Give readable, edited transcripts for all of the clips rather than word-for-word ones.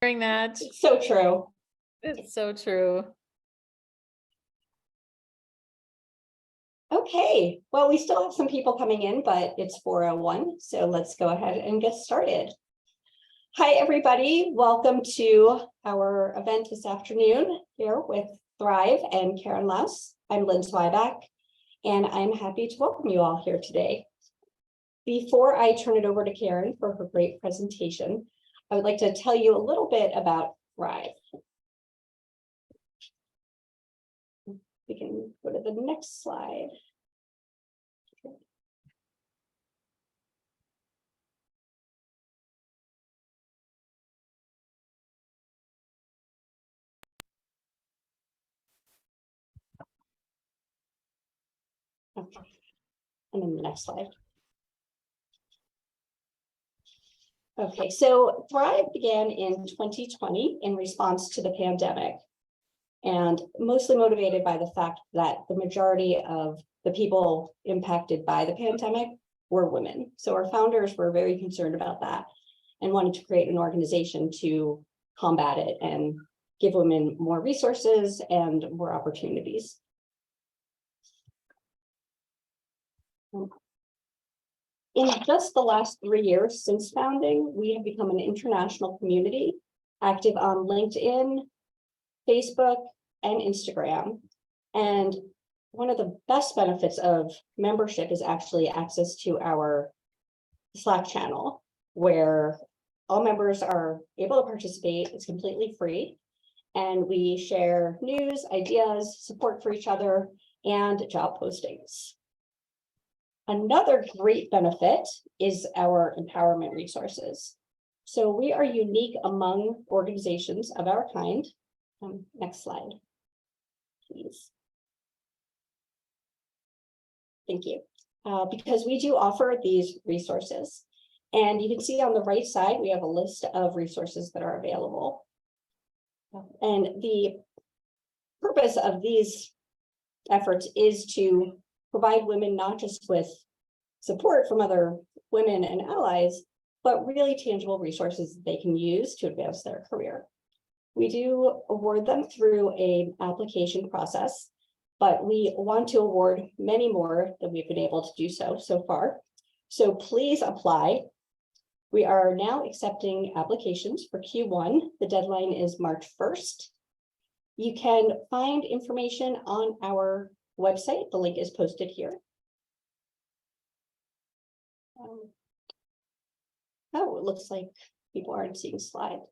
Hearing that. It's so true. It's so true. Okay, well, we still have some people coming in, but it's 4:01, so let's go ahead and get started. Hi, everybody. Welcome to our event this afternoon here with Thrive and Karen Laos. I'm Lynn Zweiback, and I'm happy to welcome you all here today. Before I turn it over to Karen for her great presentation, I would like to tell you a little bit about Thrive. We can go to the next slide. Okay, and then the next slide. Okay, so Thrive began in 2020 in response to the pandemic, and mostly motivated by the fact that the majority of the people impacted by the pandemic were women. So our founders were very concerned about that and wanted to create an organization to combat it and give women more resources and more opportunities. In just the last 3 years since founding, we have become an international community, active on LinkedIn, Facebook, and Instagram. And one of the best benefits of membership is actually access to our Slack channel, where all members are able to participate. It's completely free. And we share news, ideas, support for each other, and job postings. Another great benefit is our empowerment resources. So we are unique among organizations of our kind. Next slide, please. Thank you. Because we do offer these resources. And you can see on the right side, we have a list of resources that are available. And the purpose of these efforts is to provide women not just with support from other women and allies, but really tangible resources they can use to advance their career. We do award them through an application process, but we want to award many more than we've been able to do so far. So please apply. We are now accepting applications for Q1. The deadline is March 1st. You can find information on our website. The link is posted here. Oh, it looks like people aren't seeing slides.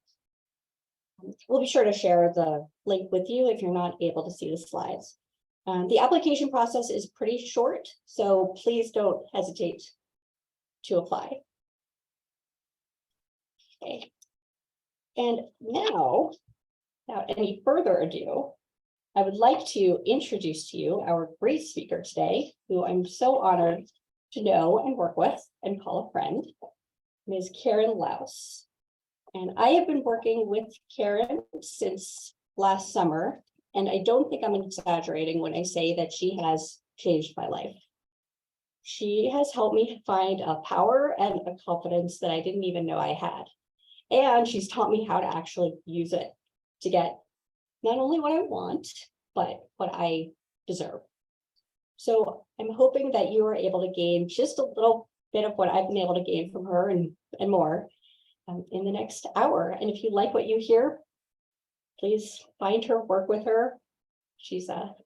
We'll be sure to share the link with you if you're not able to see the slides. The application process is pretty short, so please don't hesitate to apply. Okay. And now, without any further ado, I would like to introduce to you our great speaker today, who I'm so honored to know and work with and call a friend, Ms. Karen Laos. And I have been working with Karen since last summer, and I don't think I'm exaggerating when I say that she has changed my life. She has helped me find a power and a confidence that I didn't even know I had. And she's taught me how to actually use it to get not only what I want, but what I deserve. So I'm hoping that you are able to gain just a little bit of what I've been able to gain from her and more in the next hour. And if you like what you hear, please find her, work with her. She'll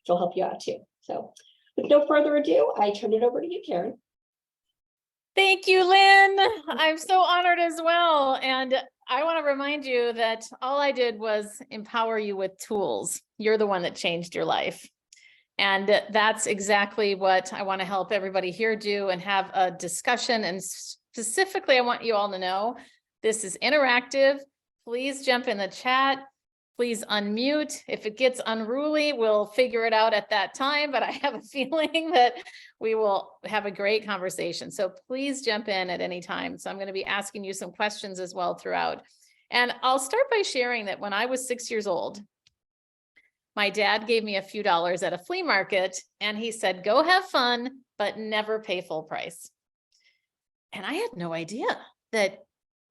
help you out too. So with no further ado, I turn it over to you, Karen. Thank you, Lynn. I'm so honored as well. And I want to remind you that all I did was empower you with tools. You're the one that changed your life. And that's exactly what I want to help everybody here do and have a discussion. And specifically, I want you all to know this is interactive. Please jump in the chat. Please unmute. If it gets unruly, we'll figure it out at that time, but I have a feeling that we will have a great conversation. So please jump in at any time. So I'm going to be asking you some questions as well throughout. And I'll start by sharing that when I was 6 years old, my dad gave me a few dollars at a flea market and he said, go have fun, but never pay full price. And I had no idea that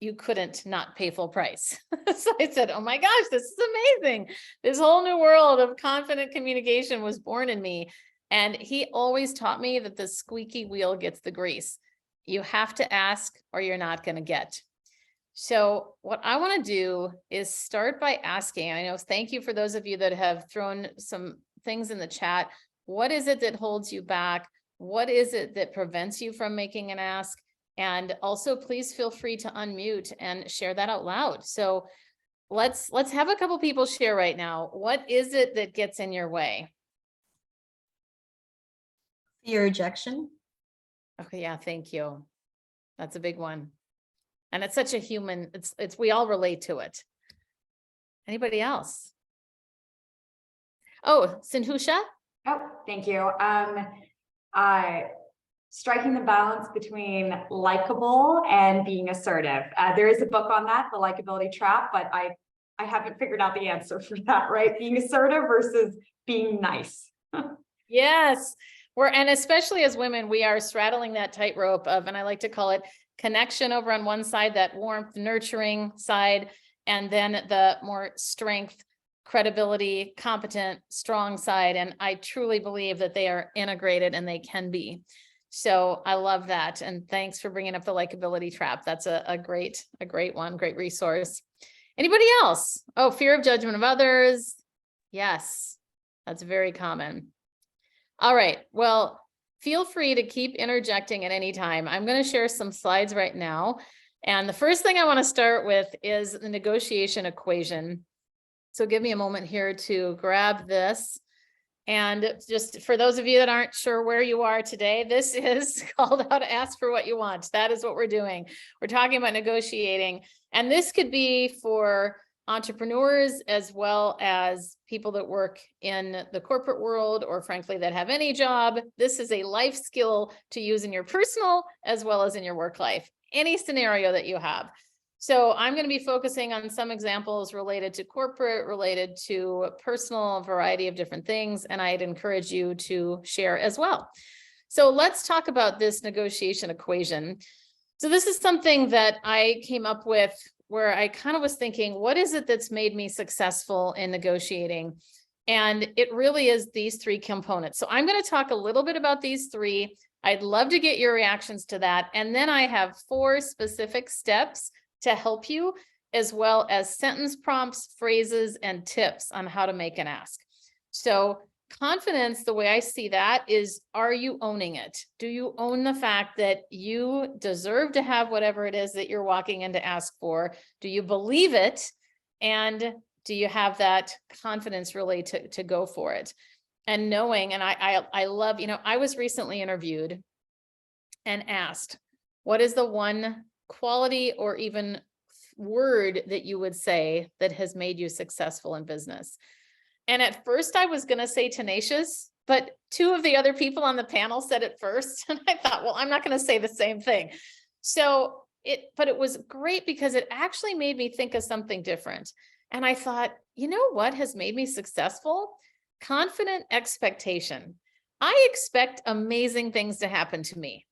you couldn't not pay full price. So I said, oh my gosh, this is amazing. This whole new world of confident communication was born in me. And he always taught me that the squeaky wheel gets the grease. You have to ask or you're not going to get. So what I want to do is start by asking, I know, thank you for those of you that have thrown some things in the chat. What is it that holds you back? What is it that prevents you from making an ask? And also, please feel free to unmute and share that out loud. So let's have a couple people share right now. What is it that gets in your way? Fear rejection. Okay, yeah, thank you. That's a big one. And it's such a human, it's we all relate to it. Anybody else? Oh, Sinhusha? Oh, thank you. Striking the balance between likable and being assertive. There is a book on that, The Likability Trap, but I haven't figured out the answer for that, right? Being assertive versus being nice. Yes, and especially as women, we are straddling that tightrope of, and I like to call it connection over on one side, that warmth, nurturing side, and then the more strength, credibility, competent, strong side. And I truly believe that they are integrated and they can be. So I love that. And thanks for bringing up The Likability Trap. That's a great one, great resource. Anybody else? Oh, fear of judgment of others. Yes, that's very common. All right. Well, feel free to keep interjecting at any time. I'm going to share some slides right now. And the first thing I want to start with is the negotiation equation. So give me a moment here to grab this. And just for those of you that aren't sure where you are today, this is called How to Ask for What You Want. That is what we're doing. We're talking about negotiating. And this could be for entrepreneurs as well as people that work in the corporate world, or frankly, that have any job. This is a life skill to use in your personal as well as in your work life, any scenario that you have. So I'm going to be focusing on some examples related to corporate, related to personal, a variety of different things, and I'd encourage you to share as well. So let's talk about this negotiation equation. So this is something that I came up with where I kind of was thinking, what is it that's made me successful in negotiating? And it really is these three components. So I'm going to talk a little bit about these three. I'd love to get your reactions to that. And then I have 4 specific steps to help you, as well as sentence prompts, phrases, and tips on how to make an ask. So confidence, the way I see that is, are you owning it? Do you own the fact that you deserve to have whatever it is that you're walking in to ask for? Do you believe it? And do you have that confidence really to go for it? And knowing, and I love, I was recently interviewed and asked, what is the one quality or even word that you would say that has made you successful in business? And at first I was going to say tenacious, but 2 of the other people on the panel said it first. And I thought, well, I'm not going to say the same thing. But it was great because it actually made me think of something different. And I thought, you know what has made me successful? Confident expectation. I expect amazing things to happen to me.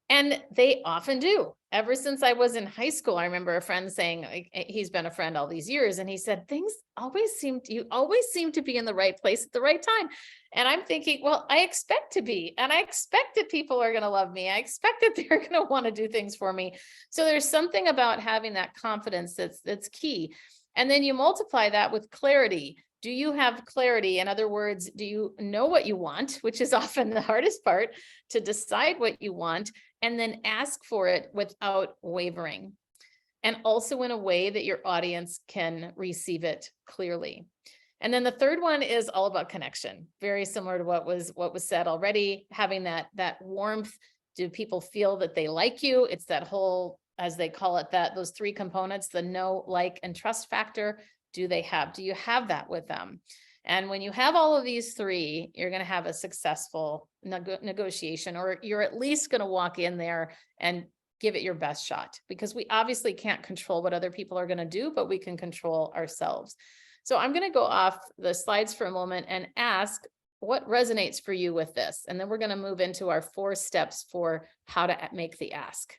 And they often do. Ever since I was in high school, I remember a friend saying, he's been a friend all these years, and he said, you always seem to be in the right place at the right time. And I'm thinking, well, I expect to be, and I expect that people are going to love me. I expect that they're going to want to do things for me. So there's something about having that confidence that's key. And then you multiply that with clarity. Do you have clarity? In other words, do you know what you want, which is often the hardest part, to decide what you want, and then ask for it without wavering, and also in a way that your audience can receive it clearly. And then the third one is all about connection. Very similar to what was said already, having that warmth. Do people feel that they like you? It's that whole, as they call it, those 3 components, the know, like, and trust factor. Do you have that with them? And when you have all of these 3, you're going to have a successful negotiation, or you're at least going to walk in there and give it your best shot, because we obviously can't control what other people are going to do, but we can control ourselves. So I'm going to go off the slides for a moment and ask what resonates for you with this. And then we're going to move into our 4 steps for how to make the ask.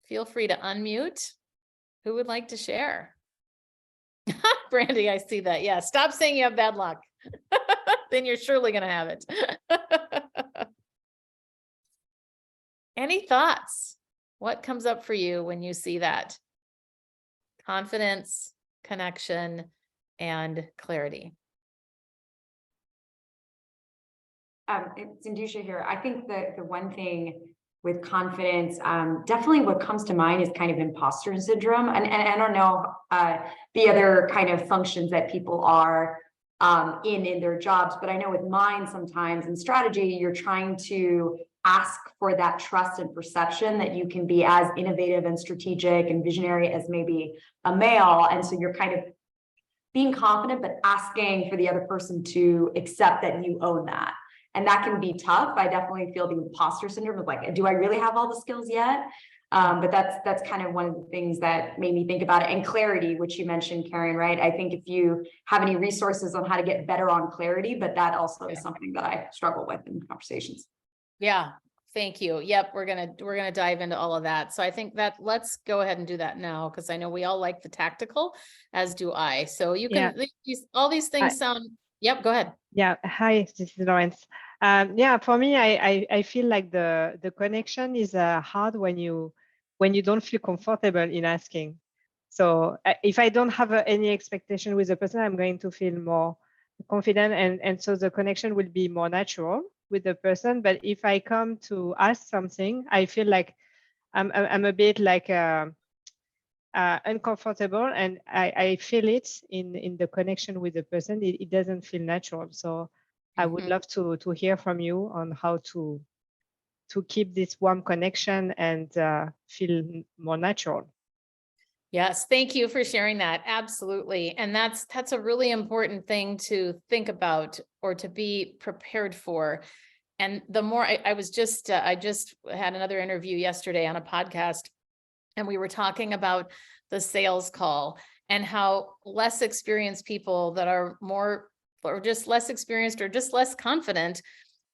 feel free to unmute. Who would like to share? Brandy, I see that. Yeah, stop saying you have bad luck. Then you're surely going to have it. Any thoughts? What comes up for you when you see that? Confidence, connection, and clarity. It's Indusha here. I think the one thing with confidence, definitely what comes to mind is kind of imposter syndrome. And I don't know the other kind of functions that people are in their jobs, but I know with mine sometimes in strategy, you're trying to ask for that trust and perception that you can be as innovative and strategic and visionary as maybe a male. And so you're kind of being confident, but asking for the other person to accept that you own that. And that can be tough. I definitely feel the imposter syndrome of like, do I really have all the skills yet? But that's kind of one of the things that made me think about it. And clarity, which you mentioned, Karen, right? I think if you have any resources on how to get better on clarity, but that also is something that I struggle with in conversations. Yeah, thank you. Yep, we're gonna dive into all of that. So I think that let's go ahead and do that now, because I know we all like the tactical, as do I. So you can all these things sound. Yep, go ahead. Yeah, hi, this is Lawrence. Yeah, for me, I feel like the connection is hard when you don't feel comfortable in asking. So if I don't have any expectation with the person, I'm going to feel more confident, and so the connection will be more natural with the person. But if I come to ask something, I feel like I'm a bit like uncomfortable, and I feel it in the connection with the person. It doesn't feel natural. So I would love to hear from you on how to keep this warm connection and feel more natural. Yes, thank you for sharing that. Absolutely. And that's a really important thing to think about or to be prepared for. And the more I just had another interview yesterday on a podcast, and we were talking about the sales call and how less experienced people that are more or just less experienced or just less confident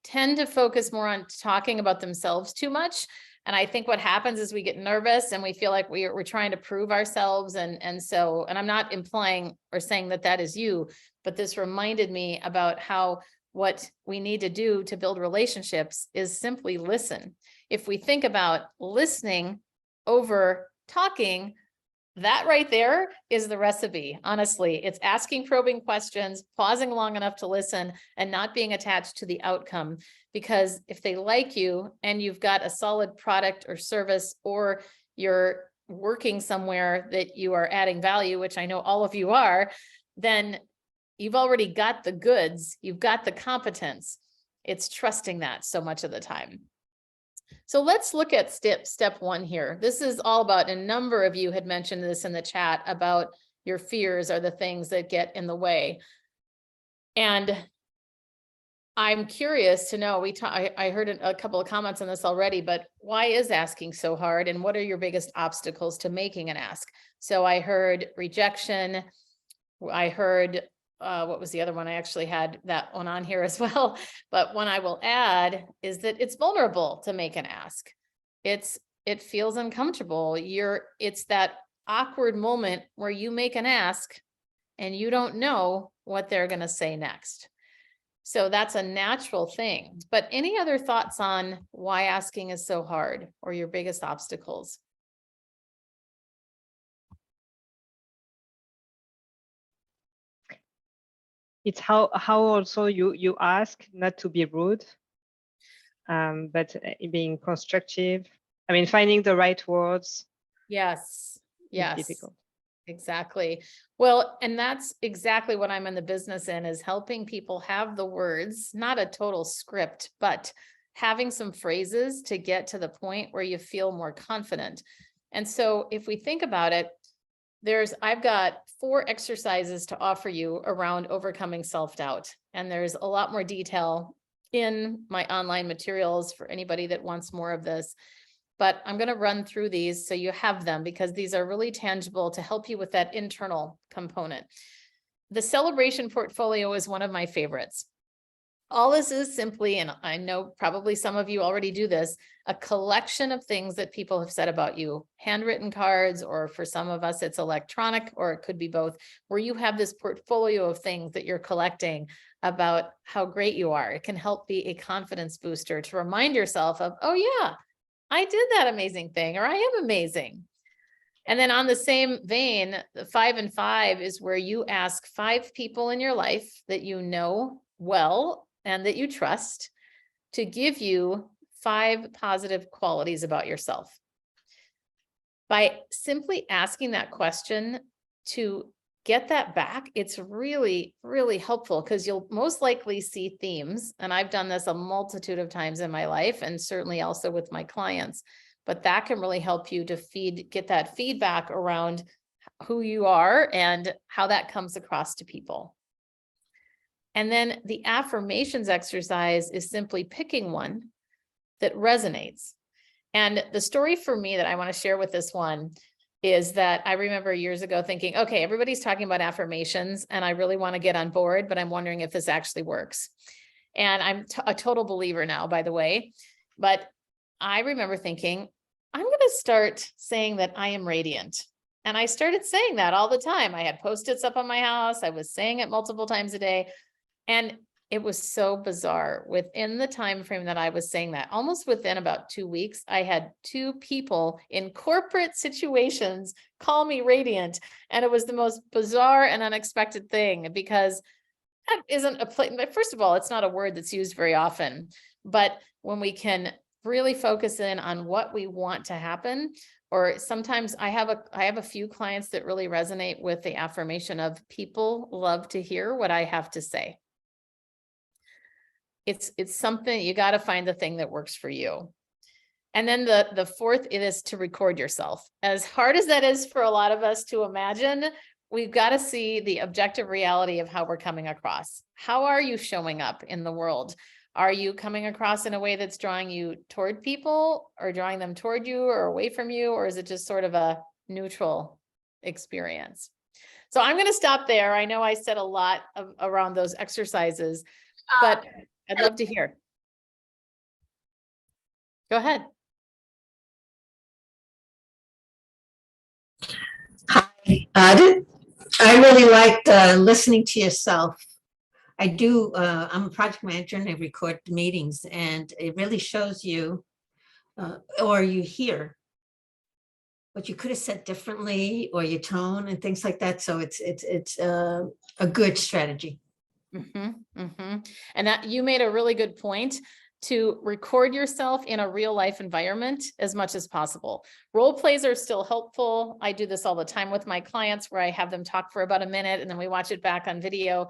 tend to focus more on talking about themselves too much. And I think what happens is we get nervous and we feel like we're trying to prove ourselves. And I'm not implying or saying that that is you, but this reminded me about how what we need to do to build relationships is simply listen. If we think about listening over talking, that right there is the recipe. Honestly, it's asking probing questions, pausing long enough to listen, and not being attached to the outcome. Because if they like you and you've got a solid product or service, or you're working somewhere that you are adding value, which I know all of you are, then you've already got the goods, you've got the competence. It's trusting that so much of the time. So let's look at step one here. This is all about, a number of you had mentioned this in the chat, about your fears are the things that get in the way. And I'm curious to know, I heard a couple of comments on this already, but why is asking so hard? And what are your biggest obstacles to making an ask? So I heard rejection. I heard, what was the other one? I actually had that one on here as well. But one I will add is that it's vulnerable to make an ask. It feels uncomfortable. It's that awkward moment where you make an ask and you don't know what they're going to say next. So that's a natural thing. But any other thoughts on why asking is so hard, or your biggest obstacles? It's how also you ask, not to be rude, but being constructive. I mean, finding the right words. Yes. Is difficult. Exactly. Well, and that's exactly what I'm in the business in, is helping people have the words, not a total script, but having some phrases to get to the point where you feel more confident. And so if we think about it, I've got 4 exercises to offer you around overcoming self-doubt. And there's a lot more detail in my online materials for anybody that wants more of this. But I'm going to run through these so you have them, because these are really tangible to help you with that internal component. The celebration portfolio is one of my favorites. All this is simply, and I know probably some of you already do this, a collection of things that people have said about you, handwritten cards, or for some of us, it's electronic, or it could be both, where you have this portfolio of things that you're collecting about how great you are. It can help be a confidence booster to remind yourself of, oh yeah, I did that amazing thing, or I am amazing. And then on the same vein, the 5 and 5 is where you ask 5 people in your life that you know well and that you trust to give you 5 positive qualities about yourself. By simply asking that question to get that back, it's really, really helpful because you'll most likely see themes. And I've done this a multitude of times in my life and certainly also with my clients, but that can really help you to get that feedback around who you are and how that comes across to people. And then the affirmations exercise is simply picking one that resonates. And the story for me that I want to share with this one is that I remember years ago thinking, okay, everybody's talking about affirmations and I really want to get on board, but I'm wondering if this actually works. And I'm a total believer now, by the way, but I remember thinking, I'm going to start saying that I am radiant. And I started saying that all the time. I had Post-its up on my house. I was saying it multiple times a day. And it was so bizarre. Within the time frame that I was saying that, almost within about 2 weeks, I had 2 people in corporate situations call me radiant. And it was the most bizarre and unexpected thing because that isn't a place. First of all, it's not a word that's used very often. But when we can really focus in on what we want to happen, or sometimes I have a few clients that really resonate with the affirmation of people love to hear what I have to say. It's something you got to find the thing that works for you. And then the fourth, it is to record yourself. As hard as that is for a lot of us to imagine, we've got to see the objective reality of how we're coming across. How are you showing up in the world? Are you coming across in a way that's drawing you toward people or drawing them toward you or away from you? Or is it just sort of a neutral experience? So I'm going to stop there. I know I said a lot around those exercises, but I'd love to hear. Go ahead. Hi, I really liked listening to yourself. I do, I'm a project manager and I record the meetings and it really shows you, or you hear what you could have said differently or your tone and things like that. So it's a good strategy. And that you made a really good point to record yourself in a real life environment as much as possible. Role plays are still helpful. I do this all the time with my clients where I have them talk for about a minute and then we watch it back on video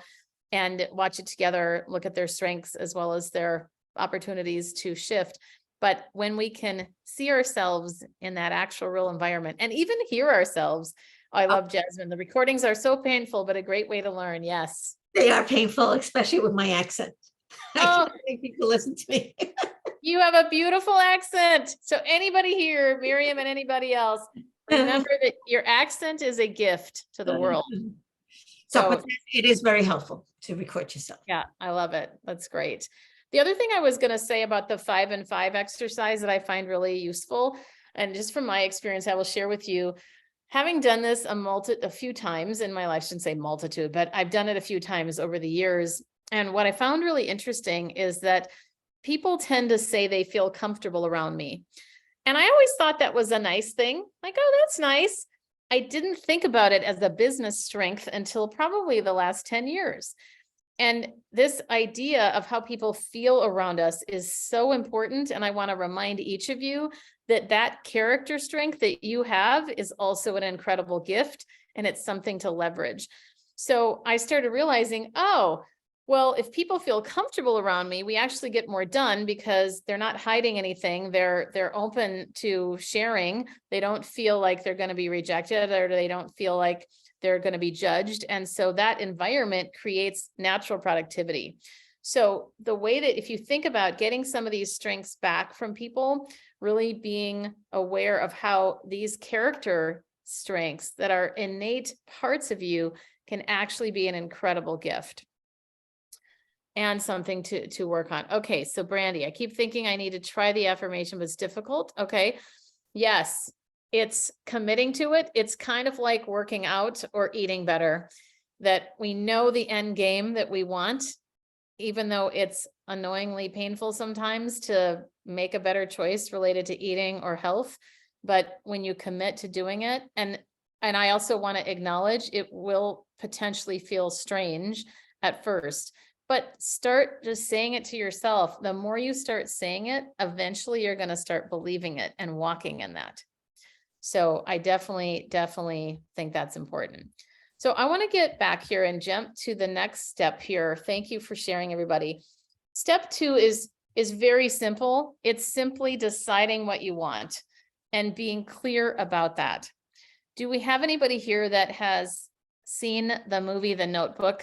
and watch it together, look at their strengths as well as their opportunities to shift. But when we can see ourselves in that actual real environment and even hear ourselves, I love Jasmine. The recordings are so painful, but a great way to learn. Yes. They are painful, especially with my accent. I Oh, can't make people listen to me. you have a beautiful accent. So anybody here, Miriam and anybody else, remember that your accent is a gift to the world. So but it is very helpful to record yourself. Yeah, I love it. That's great. The other thing I was going to say about the 5 and 5 exercise that I find really useful, and just from my experience, I will share with you, having done this a few times in my life, I shouldn't say multitude, but I've done it a few times over the years. And what I found really interesting is that people tend to say they feel comfortable around me. And I always thought that was a nice thing. Like, oh, that's nice. I didn't think about it as a business strength until probably the last 10 years. And this idea of how people feel around us is so important. And I want to remind each of you that that character strength that you have is also an incredible gift, and it's something to leverage. So I started realizing, oh, well, if people feel comfortable around me, we actually get more done because they're not hiding anything. They're open to sharing. They don't feel like they're going to be rejected, or they don't feel like they're going to be judged. And so that environment creates natural productivity. So the way that if you think about getting some of these strengths back from people, really being aware of how these character strengths that are innate parts of you can actually be an incredible gift. and something to work on. Okay, so Brandy, I keep thinking I need to try the affirmation, but it's difficult. Okay. Yes, it's committing to it. It's kind of like working out or eating better, that we know the end game that we want, even though it's annoyingly painful sometimes to make a better choice related to eating or health. But when you commit to doing it, and I also want to acknowledge it will potentially feel strange at first, but start just saying it to yourself. The more you start saying it, eventually you're going to start believing it and walking in that. So I definitely think that's important. So I want to get back here and jump to the next step here. Thank you for sharing, everybody. Step 2 is very simple. It's simply deciding what you want and being clear about that. Do we have anybody here that has seen the movie The Notebook?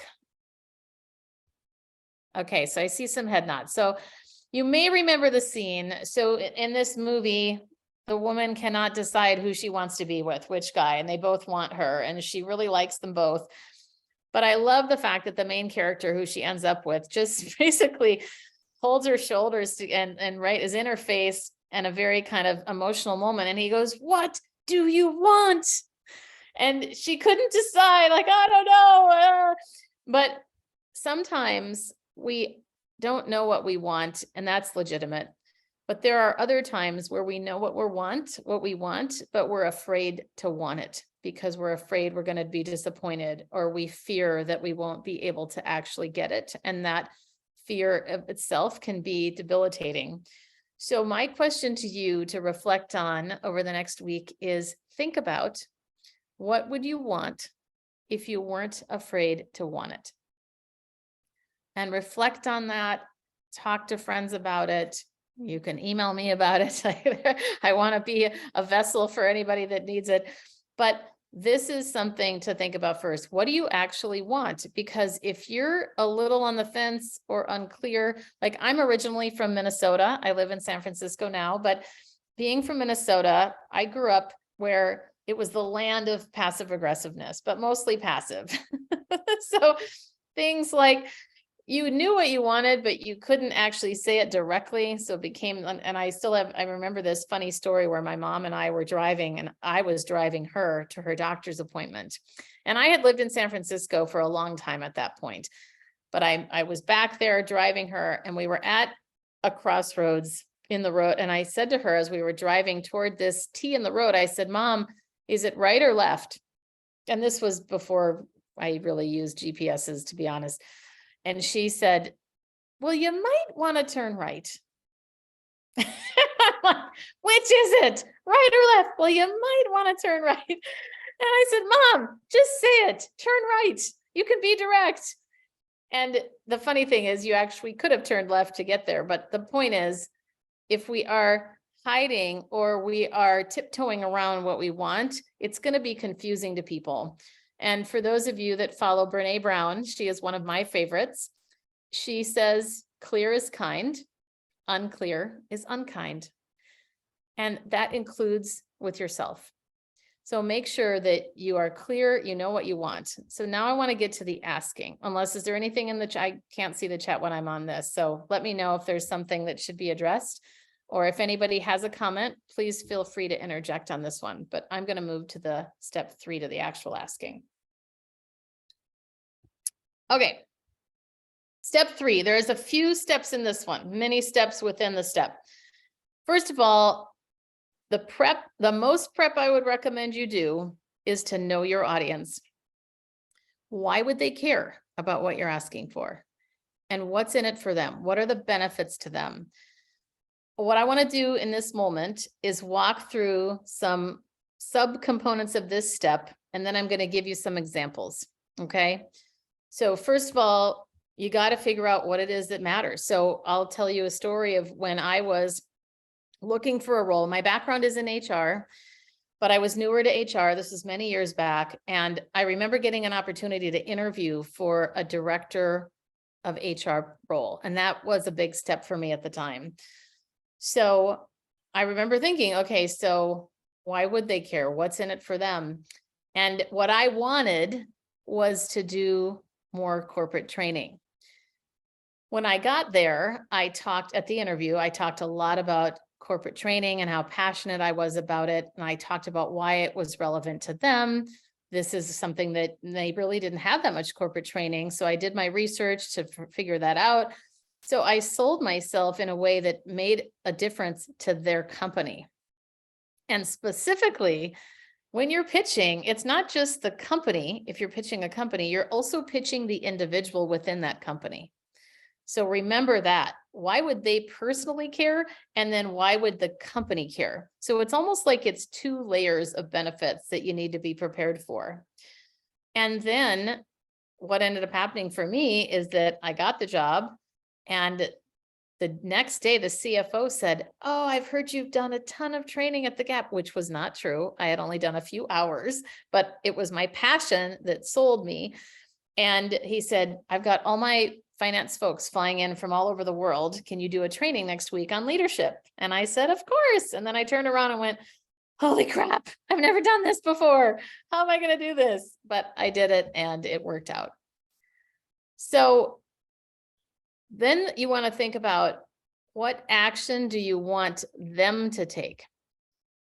Okay, so I see some head nods. So you may remember the scene. So in this movie, the woman cannot decide who she wants to be with, which guy, and they both want her, and she really likes them both. But I love the fact that the main character who she ends up with just basically holds her shoulders and right is in her face, and a very kind of emotional moment. And he goes, "What do you want?" And she couldn't decide, like, I don't know. But sometimes we don't know what we want, and that's legitimate. But there are other times where we know what we want, but we're afraid to want it because we're afraid we're going to be disappointed, or we fear that we won't be able to actually get it. And that fear of itself can be debilitating. So my question to you to reflect on over the next week is, think about, what would you want if you weren't afraid to want it? And reflect on that. Talk to friends about it. You can email me about it. I want to be a vessel for anybody that needs it. But this is something to think about first. What do you actually want? Because if you're a little on the fence or unclear, like I'm originally from Minnesota, I live in San Francisco now, but being from Minnesota, I grew up where it was the land of passive aggressiveness, but mostly passive. So things like, you knew what you wanted, but you couldn't actually say it directly. So it became, and I remember this funny story where my mom and I were driving, and I was driving her to her doctor's appointment. And I had lived in San Francisco for a long time at that point, but I was back there driving her, and we were at a crossroads in the road. And I said to her, as we were driving toward this T in the road, I said, "Mom, is it right or left?" And this was before I really used GPSs, to be honest. And she said, "Well, you might want to turn right." I'm like, "Which is it? Right or left?" "Well, you might want to turn right." And I said, "Mom, just say it. Turn right. You can be direct." And the funny thing is, you actually could have turned left to get there. But the point is, if we are hiding or we are tiptoeing around what we want, it's going to be confusing to people. And for those of you that follow Brene Brown, she is one of my favorites. She says, clear is kind, unclear is unkind. And that includes with yourself. So make sure that you are clear, you know what you want. So now I want to get to the asking, unless, is there anything in the chat? I can't see the chat when I'm on this. So let me know if there's something that should be addressed, or if anybody has a comment, please feel free to interject on this one. But I'm going to move to the step 3, to the actual asking. Okay. Step 3, there's a few steps in this one, many steps within the step. First of all, the most prep I would recommend you do is to know your audience. Why would they care about what you're asking for? And what's in it for them? What are the benefits to them? What I want to do in this moment is walk through some subcomponents of this step, and then I'm going to give you some examples. Okay. So first of all, you got to figure out what it is that matters. So I'll tell you a story of when I was looking for a role. My background is in HR, but I was newer to HR. This was many years back. And I remember getting an opportunity to interview for a director of HR role. And that was a big step for me at the time. So I remember thinking, okay, so why would they care? What's in it for them? And what I wanted was to do more corporate training. When I got there, I talked a lot about corporate training and how passionate I was about it. And I talked about why it was relevant to them. This is something that they really didn't have that much corporate training. So I did my research to figure that out. So I sold myself in a way that made a difference to their company. And specifically, when you're pitching, it's not just the company. If you're pitching a company, you're also pitching the individual within that company. So remember that. Why would they personally care? And then why would the company care? So it's almost like it's two layers of benefits that you need to be prepared for. And then what ended up happening for me is that I got the job, and the next day the CFO said, "Oh, I've heard you've done a ton of training at the Gap," which was not true. I had only done a few hours, but it was my passion that sold me. And he said, "I've got all my finance folks flying in from all over the world. Can you do a training next week on leadership?" And I said, "Of course." And then I turned around and went, "Holy crap, I've never done this before. How am I going to do this?" But I did it and it worked out. So then you want to think about, what action do you want them to take?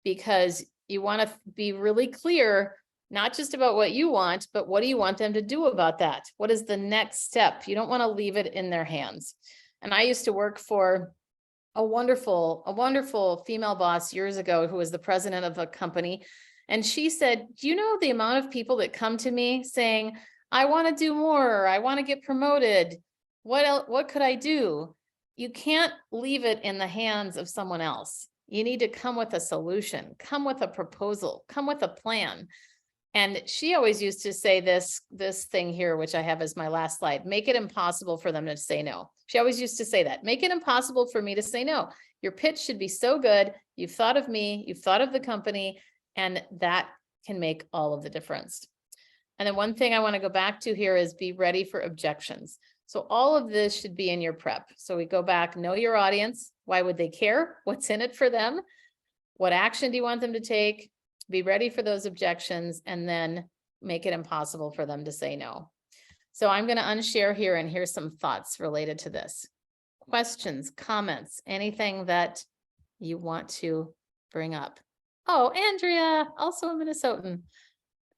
Because you want to be really clear, not just about what you want, but what do you want them to do about that? What is the next step? You don't want to leave it in their hands. And I used to work for a wonderful female boss years ago who was the president of a company. And she said, "Do you know the amount of people that come to me saying, I want to do more, I want to get promoted. What else, what could I do?" You can't leave it in the hands of someone else. You need to come with a solution, come with a proposal, come with a plan. And she always used to say this thing here, which I have as my last slide: make it impossible for them to say no. She always used to say that: make it impossible for me to say no. Your pitch should be so good. You've thought of me, you've thought of the company, and that can make all of the difference. And then one thing I want to go back to here is be ready for objections. So all of this should be in your prep. So we go back, know your audience. Why would they care? What's in it for them? What action do you want them to take? Be ready for those objections, and then make it impossible for them to say no. So I'm going to unshare here, and here's some thoughts related to this. Questions, comments, anything that you want to bring up. Oh, Andrea, also a Minnesotan.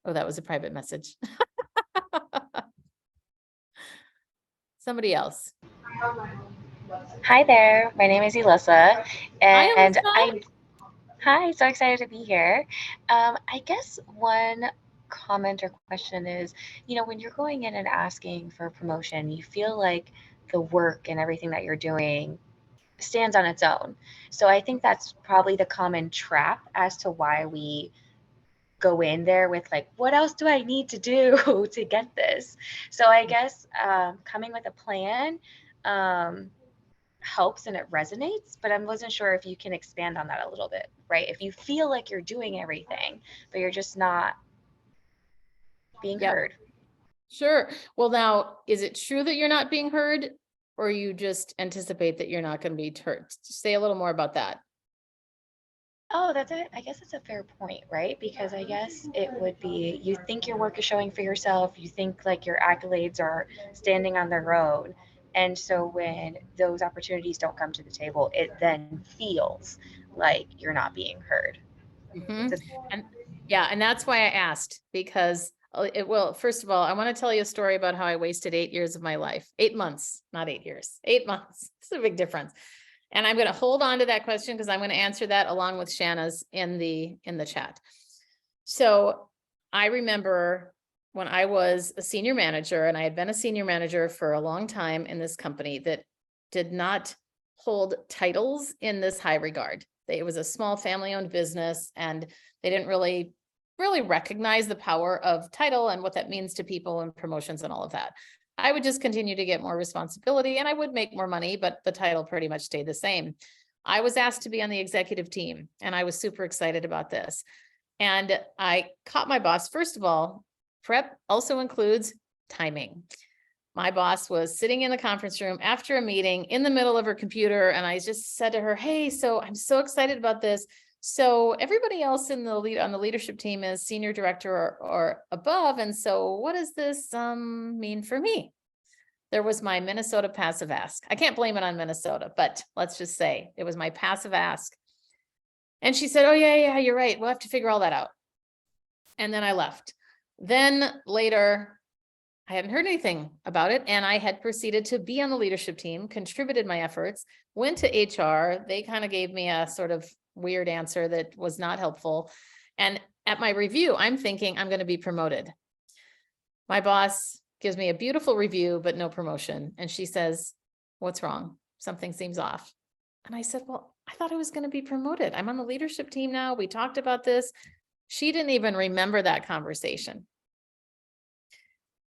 Oh, that was a private message. Somebody else. Hi there, my name is Elissa, and Alyssa. hi, so excited to be here. I guess one comment or question is, when you're going in and asking for a promotion, you feel like the work and everything that you're doing stands on its own. So I think that's probably the common trap as to why we go in there with like, what else do I need to do to get this? So I guess coming with a plan helps and it resonates, but I wasn't sure if you can expand on that a little bit, right? If you feel like you're doing everything, but you're just not being heard. Sure. Well, now, is it true that you're not being heard, or you just anticipate that you're not going to be heard? Say a little more about that. Oh, that's it. I guess it's a fair point, right? Because I guess it would be, you think your work is showing for yourself, you think like your accolades are standing on their own. And so when those opportunities don't come to the table, it then feels like you're not being heard. And that's why I asked, because first of all, I want to tell you a story about how I wasted 8 years of my life. 8 months, not 8 years, 8 months. It's a big difference. And I'm going to hold on to that question because I'm going to answer that along with Shanna's in the chat. So I remember when I was a senior manager, and I had been a senior manager for a long time in this company that did not hold titles in this high regard. It was a small family-owned business, and they didn't really recognize the power of title and what that means to people and promotions and all of that. I would just continue to get more responsibility, and I would make more money, but the title pretty much stayed the same. I was asked to be on the executive team, and I was super excited about this. And I caught my boss. First of all, prep also includes timing. My boss was sitting in the conference room after a meeting in the middle of her computer, and I just said to her, "Hey, so I'm so excited about this. So everybody else on the leadership team is senior director or above. And so what does this mean for me?" there was my Minnesota passive ask. I can't blame it on Minnesota, but let's just say it was my passive ask. And she said, oh yeah, you're right. We'll have to figure all that out. And then I left. Then later, I hadn't heard anything about it. And I had proceeded to be on the leadership team, contributed my efforts, went to HR. They kind of gave me a sort of weird answer that was not helpful. And at my review, I'm thinking I'm going to be promoted. My boss gives me a beautiful review, but no promotion. And she says, what's wrong? Something seems off. And I said, well, I thought I was going to be promoted. I'm on the leadership team now. We talked about this. She didn't even remember that conversation.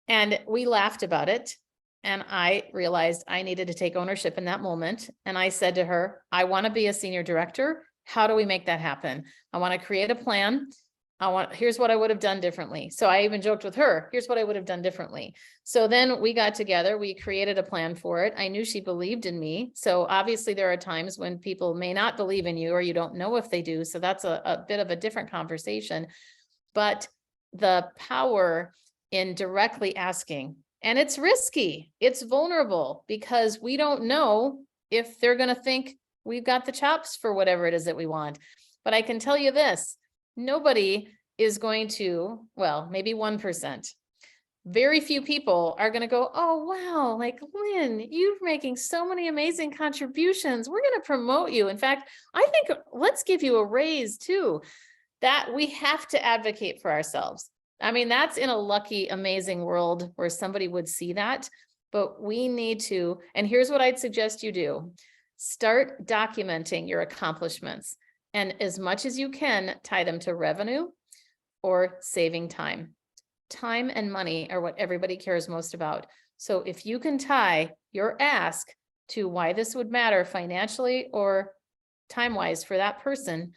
And we laughed about it. And I realized I needed to take ownership in that moment. And I said to her, I want to be a senior director. How do we make that happen? I want to create a plan. Here's what I would have done differently. So I even joked with her, here's what I would have done differently. So then we got together, we created a plan for it. I knew she believed in me. So obviously there are times when people may not believe in you or you don't know if they do. So that's a bit of a different conversation, but the power in directly asking, and it's risky, it's vulnerable because we don't know if they're going to think we've got the chops for whatever it is that we want. But I can tell you this, nobody is going to, well, maybe 1%. Very few people are going to go, oh, wow, like Lynn, you're making so many amazing contributions. We're going to promote you. In fact, I think let's give you a raise too. That we have to advocate for ourselves. I mean, that's in a lucky, amazing world where somebody would see that, but we need to, and here's what I'd suggest you do. Start documenting your accomplishments. And as much as you can, tie them to revenue or saving time. Time and money are what everybody cares most about. So if you can tie your ask to why this would matter financially or time-wise for that person,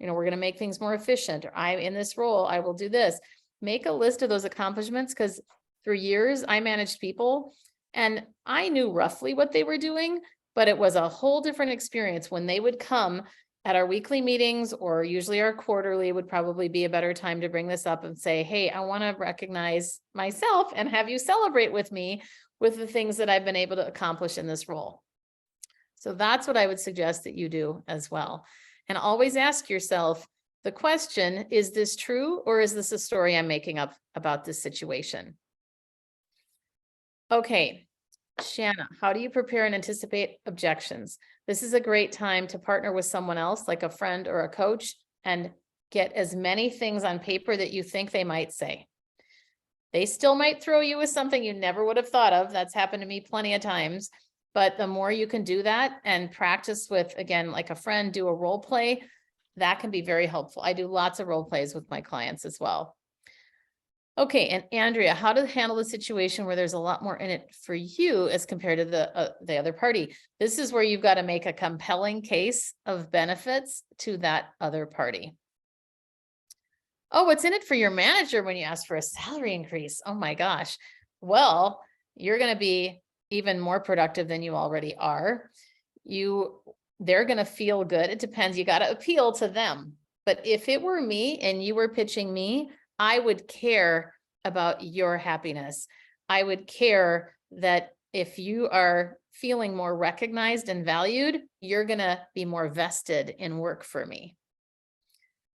you know, we're going to make things more efficient, or I'm in this role, I will do this. Make a list of those accomplishments, because for years I managed people and I knew roughly what they were doing, but it was a whole different experience when they would come at our weekly meetings, or usually our quarterly would probably be a better time to bring this up and say, hey, I want to recognize myself and have you celebrate with me with the things that I've been able to accomplish in this role. So that's what I would suggest that you do as well. And always ask yourself the question, is this true or is this a story I'm making up about this situation? Okay. Shanna, how do you prepare and anticipate objections? This is a great time to partner with someone else, like a friend or a coach, and get as many things on paper that you think they might say. They still might throw you with something you never would have thought of. That's happened to me plenty of times. But the more you can do that and practice with, again, like a friend, do a role play, that can be very helpful. I do lots of role plays with my clients as well. Okay, and Andrea, how to handle the situation where there's a lot more in it for you as compared to the other party? This is where you've got to make a compelling case of benefits to that other party. Oh, what's in it for your manager when you ask for a salary increase? Oh my gosh. Well, you're going to be even more productive than you already are. They're going to feel good. It depends. You got to appeal to them. But if it were me and you were pitching me, I would care about your happiness. I would care that if you are feeling more recognized and valued, you're going to be more vested in work for me.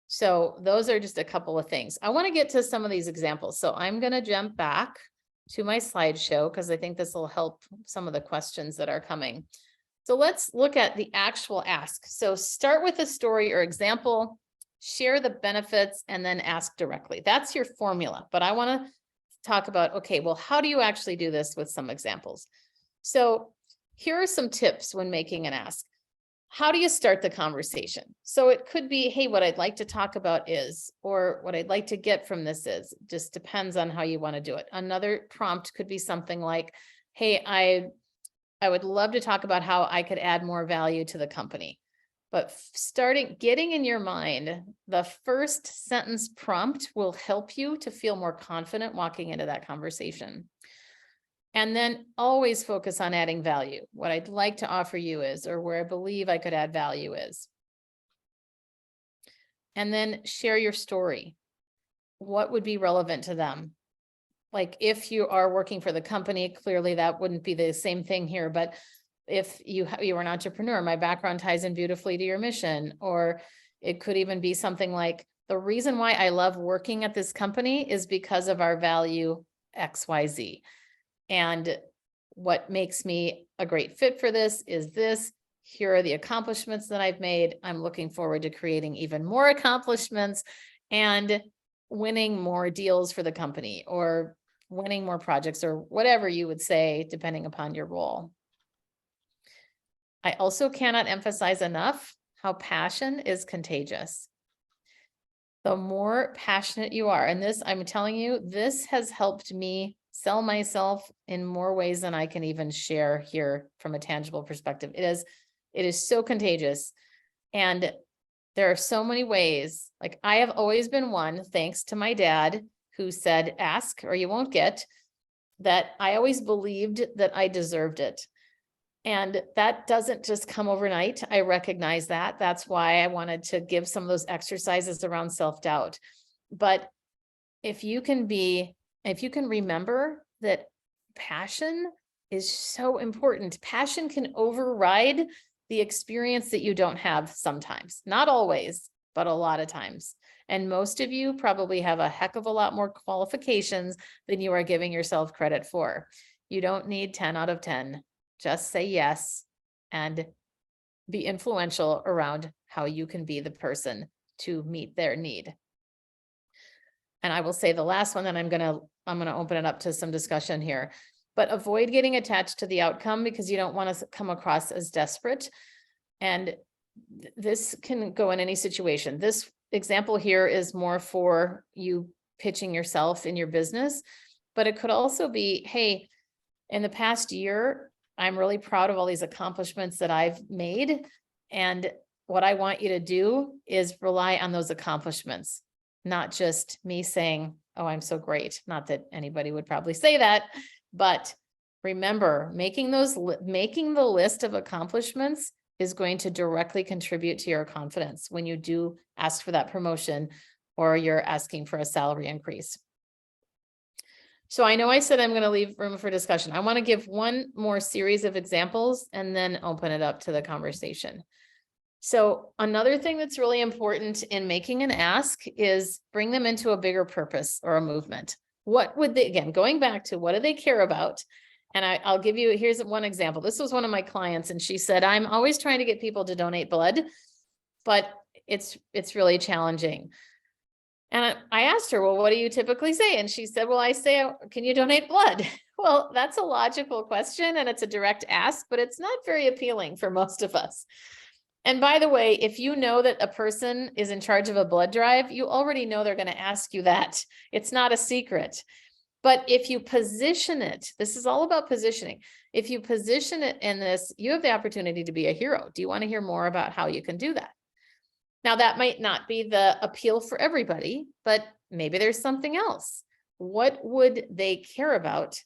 So those are just a couple of things. I want to get to some of these examples. So I'm going to jump back to my slideshow because I think this will help some of the questions that are coming. So let's look at the actual ask. So start with a story or example, share the benefits, and then ask directly. That's your formula. But I want to talk about, okay, well, how do you actually do this with some examples? So here are some tips when making an ask. How do you start the conversation? So it could be, hey, what I'd like to talk about is, or what I'd like to get from this is, just depends on how you want to do it. Another prompt could be something like, hey, I would love to talk about how I could add more value to the company. But getting in your mind, the first sentence prompt will help you to feel more confident walking into that conversation. And then always focus on adding value. What I'd like to offer you is, or where I believe I could add value is. And then share your story. What would be relevant to them? like if you are working for the company, clearly that wouldn't be the same thing here, but if you are an entrepreneur, my background ties in beautifully to your mission, or it could even be something like, the reason why I love working at this company is because of our value XYZ. And what makes me a great fit for this is this. Here are the accomplishments that I've made. I'm looking forward to creating even more accomplishments and winning more deals for the company, or winning more projects, or whatever you would say, depending upon your role. I also cannot emphasize enough how passion is contagious. The more passionate you are, and this, I'm telling you, this has helped me sell myself in more ways than I can even share here from a tangible perspective. It is so contagious. And there are so many ways. Like, I have always been one, thanks to my dad, who said, ask or you won't get, that I always believed that I deserved it. And that doesn't just come overnight. I recognize that. That's why I wanted to give some of those exercises around self-doubt. But if you can remember that passion is so important. Passion can override the experience that you don't have sometimes. Not always, but a lot of times. And most of you probably have a heck of a lot more qualifications than you are giving yourself credit for. You don't need 10 out of 10. Just say yes and be influential around how you can be the person to meet their need. And I will say the last one, then I'm gonna open it up to some discussion here, but avoid getting attached to the outcome, because you don't want to come across as desperate. And this can go in any situation. This example here is more for you pitching yourself in your business, but it could also be, hey, in the past year, I'm really proud of all these accomplishments that I've made. And what I want you to do is rely on those accomplishments, not just me saying, oh, I'm so great. Not that anybody would probably say that, but remember, making the list of accomplishments is going to directly contribute to your confidence when you do ask for that promotion or you're asking for a salary increase. So I know I said I'm going to leave room for discussion. I want to give one more series of examples and then open it up to the conversation. So another thing that's really important in making an ask is bring them into a bigger purpose or a movement. What would they, again, going back to what do they care about? And I'll give you, here's one example. This was one of my clients, and she said, I'm always trying to get people to donate blood, but it's really challenging. And I asked her, well, what do you typically say? And she said, well, I say, can you donate blood? Well, that's a logical question and it's a direct ask, but it's not very appealing for most of us. And by the way, if you know that a person is in charge of a blood drive, you already know they're going to ask you that. It's not a secret. But if you position it, this is all about positioning. If you position it in this, you have the opportunity to be a hero. Do you want to hear more about how you can do that? Now, that might not be the appeal for everybody, but maybe there's something else. What would they care about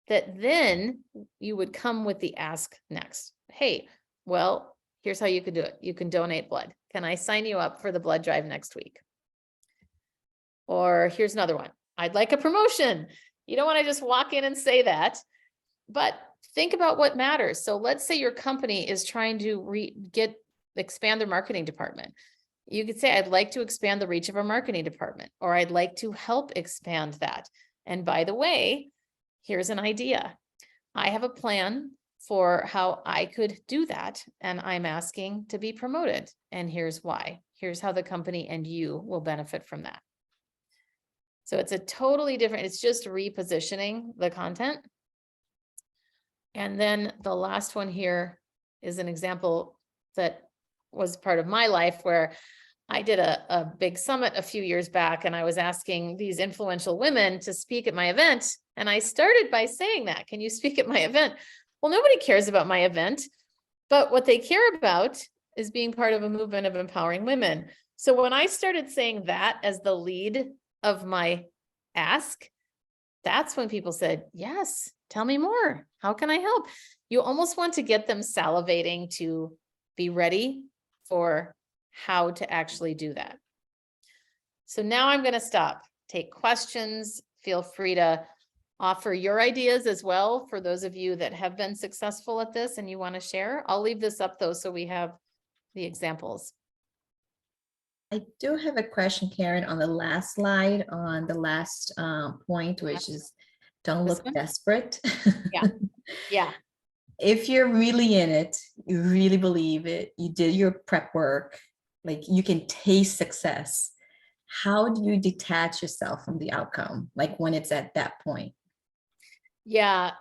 that then you would come with the ask next? Hey, well, here's how you could do it. You can donate blood. Can I sign you up for the blood drive next week? Or here's another one. I'd like a promotion. You don't want to just walk in and say that, but think about what matters. So let's say your company is trying to expand their marketing department. You could say, I'd like to expand the reach of our marketing department, or I'd like to help expand that. And by the way, here's an idea. I have a plan for how I could do that. And I'm asking to be promoted. And here's why. Here's how the company and you will benefit from that. So it's a totally different, it's just repositioning the content. And then the last one here is an example that was part of my life where I did a big summit a few years back, and I was asking these influential women to speak at my event. And I started by saying that, can you speak at my event? Well, nobody cares about my event, but what they care about is being part of a movement of empowering women. So when I started saying that as the lead of my ask, that's when people said, yes, tell me more. How can I help? You almost want to get them salivating to be ready for how to actually do that. So now I'm going to stop, take questions, feel free to offer your ideas as well for those of you that have been successful at this and you want to share. I'll leave this up though, so we have the examples. I do have a question, Karen, on the last slide, on the last point, which is don't This look one? desperate. Yeah. Yeah. If you're really in it, you really believe it, you did your prep work, like you can taste success. How do you detach yourself from the outcome? Like when it's at that point? Yeah.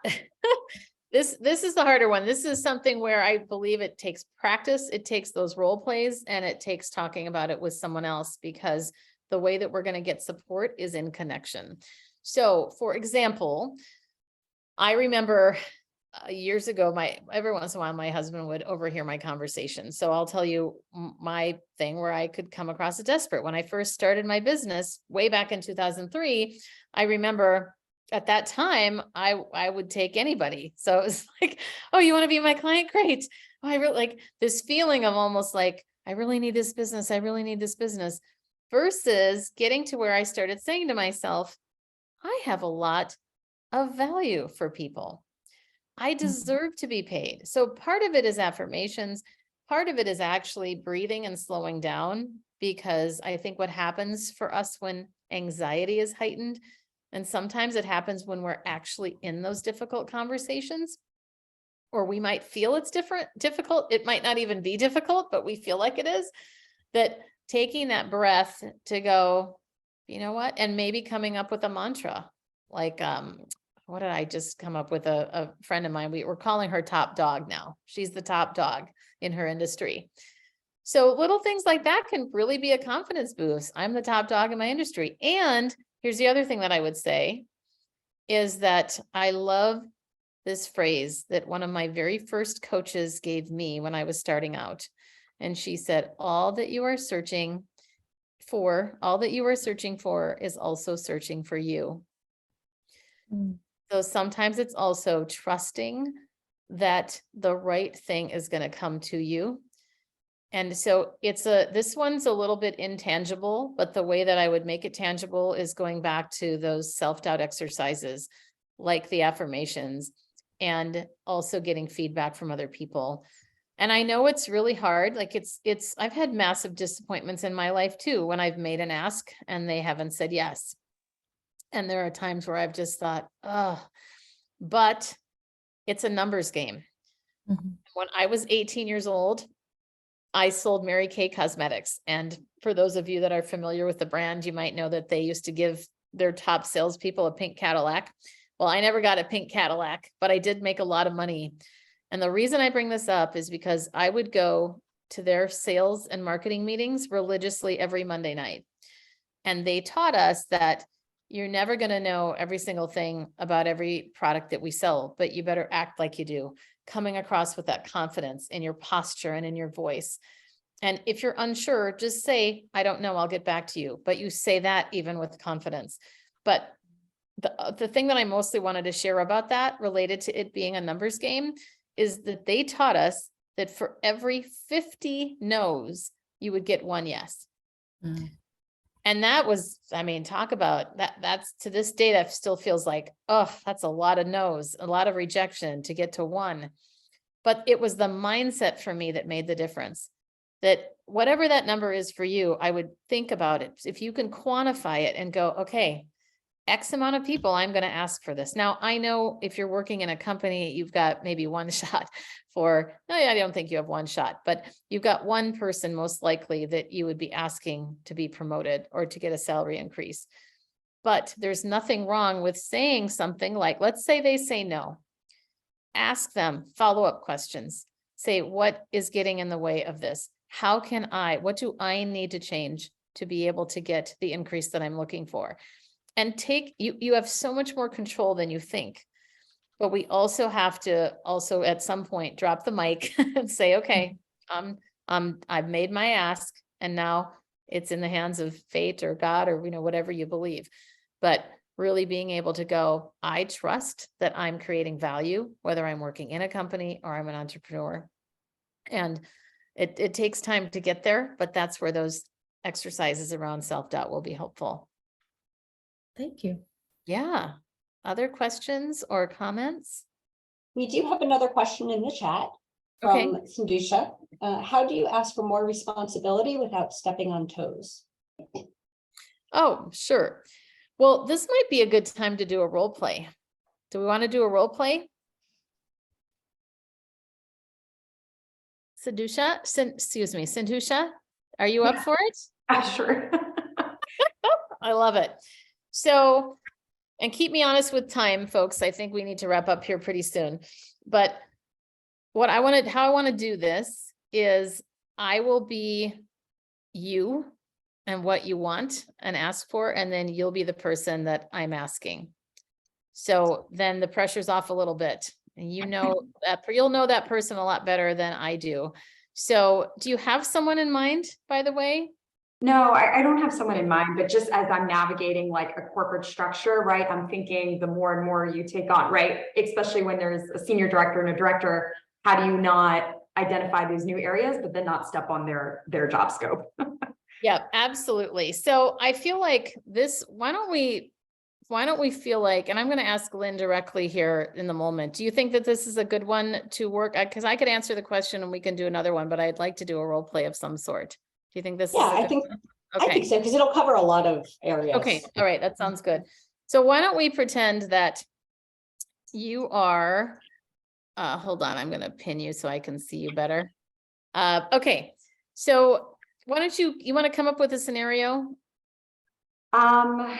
This is the harder one. This is something where I believe it takes practice. It takes those role plays, and it takes talking about it with someone else, because the way that we're going to get support is in connection. So for example, I remember years ago, every once in a while, my husband would overhear my conversation. So I'll tell you my thing where I could come across as desperate. When I first started my business way back in 2003, I remember at that time, I would take anybody. So it was like, oh, you want to be my client? Great. Oh, I really like this feeling of almost like, I really need this business. I really need this business, versus getting to where I started saying to myself, I have a lot of value for people. I deserve to be paid. So part of it is affirmations. Part of it is actually breathing and slowing down, because I think what happens for us when anxiety is heightened, and sometimes it happens when we're actually in those difficult conversations, or we might feel it's difficult. It might not even be difficult, but we feel like it is, that taking that breath to go, you know what, and maybe coming up with a mantra, like, what did I just come up with? A friend of mine, we're calling her top dog now. She's the top dog in her industry. So little things like that can really be a confidence boost. I'm the top dog in my industry. And here's the other thing that I would say is that I love this phrase that one of my very first coaches gave me when I was starting out. And she said, all that you are searching for is also searching for you. So sometimes it's also trusting that the right thing is going to come to you. And so this one's a little bit intangible, but the way that I would make it tangible is going back to those self-doubt exercises, like the affirmations, and also getting feedback from other people. And I know it's really hard. Like I've had massive disappointments in my life too, when I've made an ask and they haven't said yes. And there are times where I've just thought, oh, but it's a numbers game. Mhm. When I was 18 years old, I sold Mary Kay Cosmetics. And for those of you that are familiar with the brand, you might know that they used to give their top salespeople a pink Cadillac. Well, I never got a pink Cadillac, but I did make a lot of money. And the reason I bring this up is because I would go to their sales and marketing meetings religiously every Monday night. And they taught us that you're never going to know every single thing about every product that we sell, but you better act like you do, coming across with that confidence in your posture and in your voice. And if you're unsure, just say, I don't know, I'll get back to you. But you say that even with confidence. But the thing that I mostly wanted to share about that, related to it being a numbers game, is that they taught us that for every 50 no's, you would get one yes. Mm. And that was, I mean, talk about that. That's to this day, that still feels like, oh, that's a lot of no's, a lot of rejection to get to one. But it was the mindset for me that made the difference. That whatever that number is for you, I would think about it. If you can quantify it and go, okay, X amount of people, I'm going to ask for this. Now, I know if you're working in a company, you've got maybe one shot no, I don't think you have one shot, but you've got one person most likely that you would be asking to be promoted or to get a salary increase. But there's nothing wrong with saying something like, let's say they say no. Ask them follow-up questions. Say, what is getting in the way of this? What do I need to change to be able to get the increase that I'm looking for? And you have so much more control than you think. But we also have to at some point drop the mic and say, okay, I've made my ask, and now it's in the hands of fate or God or, whatever you believe. But really being able to go, I trust that I'm creating value, whether I'm working in a company or I'm an entrepreneur. And it takes time to get there, but that's where those exercises around self-doubt will be helpful. Thank you. Yeah. other questions or comments? We do have another question in the chat Okay. from Sindusha. How do you ask for more responsibility without stepping on toes? Oh, sure. Well, this might be a good time to do a role play. Do we want to do a role play? Excuse me, Sindusha, are you up for it? Sure. I love it. So, and keep me honest with time, folks. I think we need to wrap up here pretty soon. But how I want to do this is I will be you and what you want and ask for, and then you'll be the person that I'm asking. So then the pressure's off a little bit, and you'll know that person a lot better than I do. So do you have someone in mind, by the way? No, I don't have someone in mind, but just as I'm navigating like a corporate structure, right? I'm thinking the more and more you take on, right? Especially when there's a senior director and a director, how do you not identify these new areas, but then not step on their job scope? Yeah, absolutely. So I feel like why don't we feel like, and I'm going to ask Lynn directly here in the moment. Do you think that this is a good one to work? Because I could answer the question and we can do another one, but I'd like to do a role play of some sort. Do you think this is Yeah, a I good think one? I think so, because it'll cover a lot of areas. Okay. All right. That sounds good. So why don't we pretend that you are, hold on, I'm going to pin you so I can see you better. Okay. So why don't you want to come up with a scenario? I'm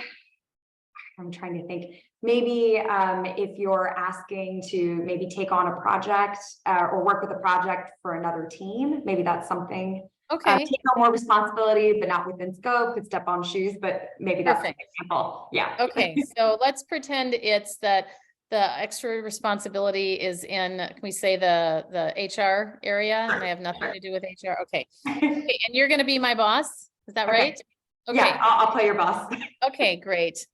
trying to think. Maybe if you're asking to maybe take on a project or work with a project for another team, maybe that's something. Okay. Take on more responsibility, but not within scope, could step on shoes, but maybe that's an Perfect. example. Yeah. Okay. So let's pretend it's that the extra responsibility is in, can we say the HR area? And I have nothing to do with HR. Okay. Okay. And you're going to be my boss. Is that Okay. right? Okay. Yeah, I'll play your boss. Okay, great.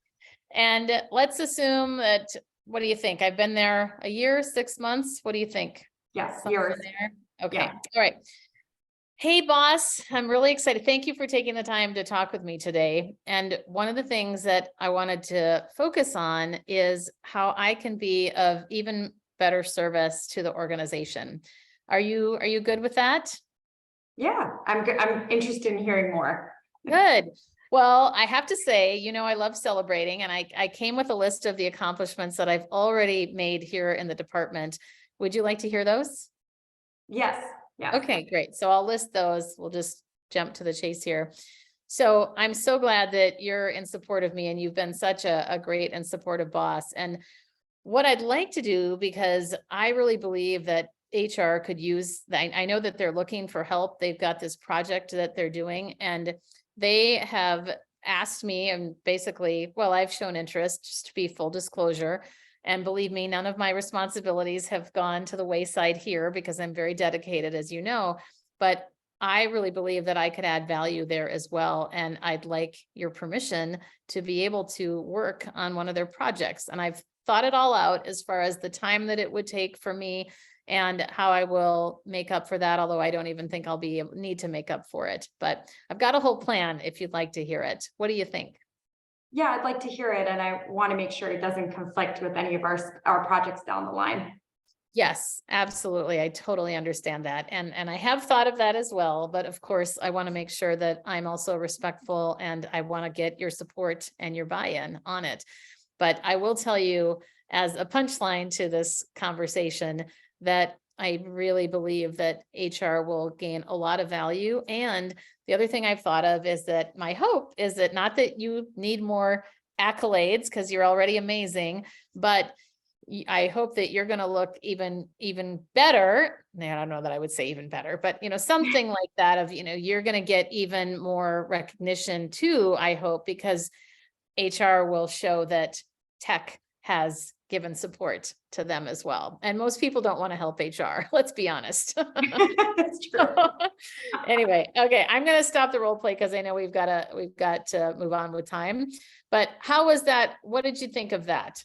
And let's assume that, what do you think? I've been there a year, 6 months. What do you think? Yes, Somewhere yours. there? Okay. Yeah. All right. Hey, boss, I'm really excited. Thank you for taking the time to talk with me today. And one of the things that I wanted to focus on is how I can be of even better service to the organization. Are you good with that? Yeah, I'm good. I'm interested in hearing more. Good. Well, I have to say, I love celebrating, and I came with a list of the accomplishments that I've already made here in the department. Would you like to hear those? Yes. Yeah. Okay, great. So I'll list those. We'll just jump to the chase here. So I'm so glad that you're in support of me, and you've been such a great and supportive boss. And what I'd like to do, because I really believe that HR could use, I know that they're looking for help. They've got this project that they're doing, and they have asked me, and basically, well, I've shown interest, just to be full disclosure. And believe me, none of my responsibilities have gone to the wayside here, because I'm very dedicated, as you know, but I really believe that I could add value there as well. And I'd like your permission to be able to work on one of their projects. And I've thought it all out as far as the time that it would take for me and how I will make up for that. Although I don't even think I'll need to make up for it, but I've got a whole plan if you'd like to hear it. What do you think? Yeah, I'd like to hear it. And I want to make sure it doesn't conflict with any of our projects down the line. Yes, absolutely. I totally understand that. And I have thought of that as well, but of course I want to make sure that I'm also respectful, and I want to get your support and your buy-in on it. But I will tell you, as a punchline to this conversation, that I really believe that HR will gain a lot of value. And the other thing I've thought of is that my hope is that, not that you need more accolades, because you're already amazing, but I hope that you're going to look even better. I don't know that I would say even better, but something like that of, you're going to get even more recognition too, I hope, because HR will show that tech has given support to them as well. And most people don't want to help HR. Let's be honest. That's true. Anyway, okay, I'm going to stop the role play because I know we've got to move on with time. But how was that? What did you think of that?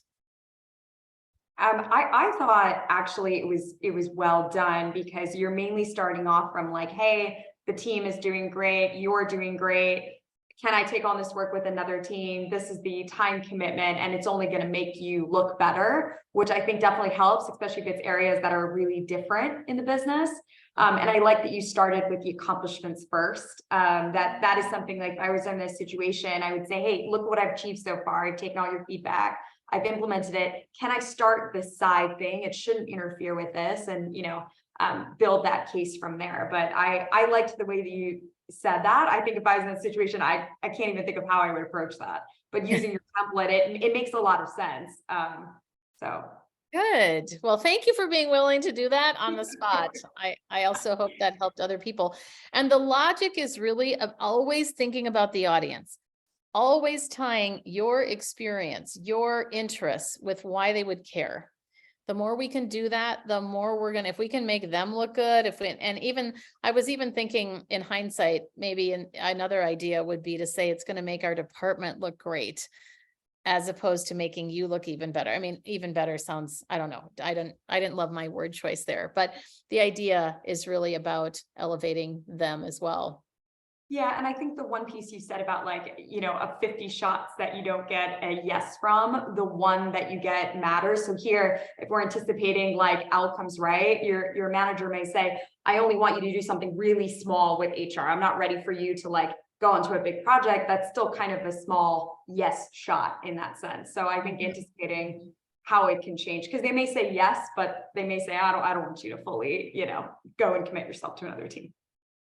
I thought actually it was well done, because you're mainly starting off from like, hey, the team is doing great, you're doing great. can I take on this work with another team? This is the time commitment, and it's only going to make you look better, which I think definitely helps, especially if it's areas that are really different in the business. And I like that you started with the accomplishments first. That is something, like, if I was in this situation, I would say, hey, look what I've achieved so far. I've taken all your feedback. I've implemented it. Can I start this side thing? It shouldn't interfere with this, and, you know, build that case from there. But I liked the way that you said that. I think if I was in a situation, I can't even think of how I would approach that. But using your template, it makes a lot of sense. So Good. Well, thank you for being willing to do that on the spot. I also hope that helped other people. And the logic is really of always thinking about the audience, always tying your experience, your interests with why they would care. The more we can do that, the more we're gonna, if we can make them look good, and even, I was even thinking in hindsight, maybe another idea would be to say it's gonna make our department look great, as opposed to making you look even better. I mean, even better sounds, I don't know. I didn't love my word choice there, but the idea is really about elevating them as well. yeah, and I think the one piece you said about, like, you know, of 50 shots that you don't get a yes from, the one that you get matters. So here, if we're anticipating like outcomes, right? Your manager may say, I only want you to do something really small with HR. I'm not ready for you to like go into a big project. That's still kind of a small yes shot in that sense. So I think anticipating how it can change, because they may say yes, but they may say, I don't want you to fully, you know, go and commit yourself to another team.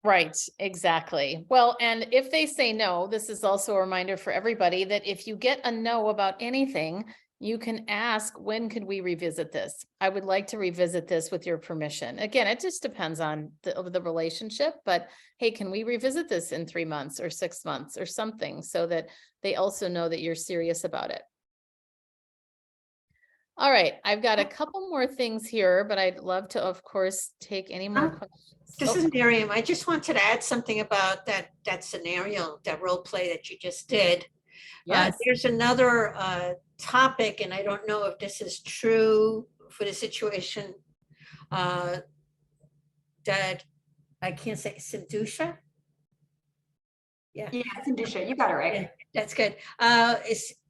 Right, exactly. Well, and if they say no, this is also a reminder for everybody that if you get a no about anything, you can ask, when could we revisit this? I would like to revisit this with your permission. Again, it just depends on the relationship, but hey, can we revisit this in 3 months or 6 months or something, so that they also know that you're serious about it. All right, I've got a couple more things here, but I'd love to, of course, take any more questions. This Oh, is Miriam. I just wanted to add something about that scenario, that role play that you just did. yes. There's another topic, and I don't know if this is true for the situation that I can't say, Sindusha? Yeah. Yeah, Sindusha, you got it right. Yeah, that's good.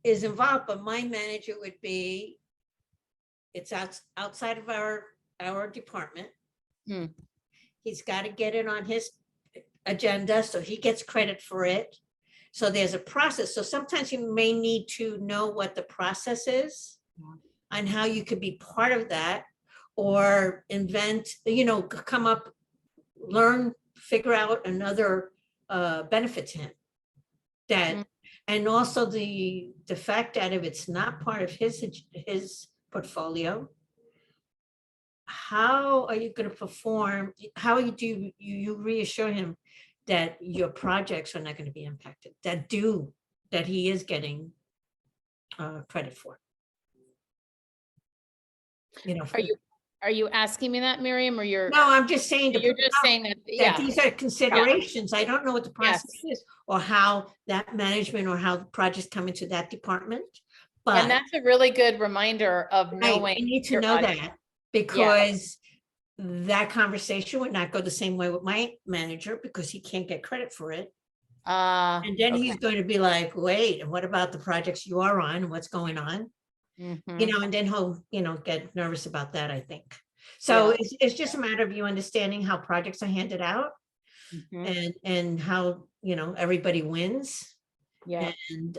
Is involved, but my manager would be, it's outside of our department. Hmm. He's got to get it on his agenda, so he gets credit for it. So there's a process. So sometimes you may need to know what the process is and how you could be part of that, or invent, you know, come up, learn, figure out another benefit to him. That, and also the fact that if it's not part of his portfolio, how are you going to perform? How do you reassure him that your projects are not going to be impacted, that he is getting credit for? You know, Are you asking me that, Miriam, or you're? no, I'm just saying You're just saying that, that yeah. these are considerations. I don't know what the process is, or how that management, or how the projects come into that department. But And that's a really good reminder of knowing. right, you need to your know audience. that, because that conversation would not go the same way with my manager, because he can't get credit for it. And then Okay. he's going to be like, wait, and what about the projects you are on, and what's going on? Mhm. You know, and then he'll, you know, get nervous about that, I think. So it's just a matter of you understanding how projects are handed out, Mhm. and how, you know, everybody wins. Yeah. And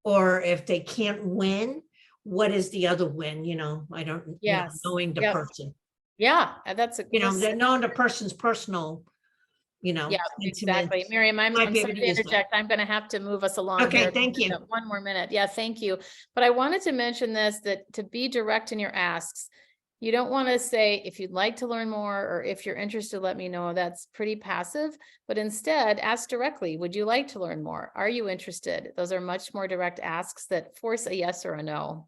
or if they can't win, what is the other win? You know, I don't, you know, Yes. knowing the Yep. person, Yeah, that's a. you know, that's- that knowing the person's personal, you know, Yeah, exactly. sentiments. Miriam, I'm Might be sorry able to to use that. interject. I'm going to have to move us along Okay, here. thank you. One more minute. Yeah, thank you. But I wanted to mention this, that to be direct in your asks, you don't want to say, if you'd like to learn more, or if you're interested, let me know. That's pretty passive, but instead ask directly, would you like to learn more? Are you interested? Those are much more direct asks that force a yes or a no.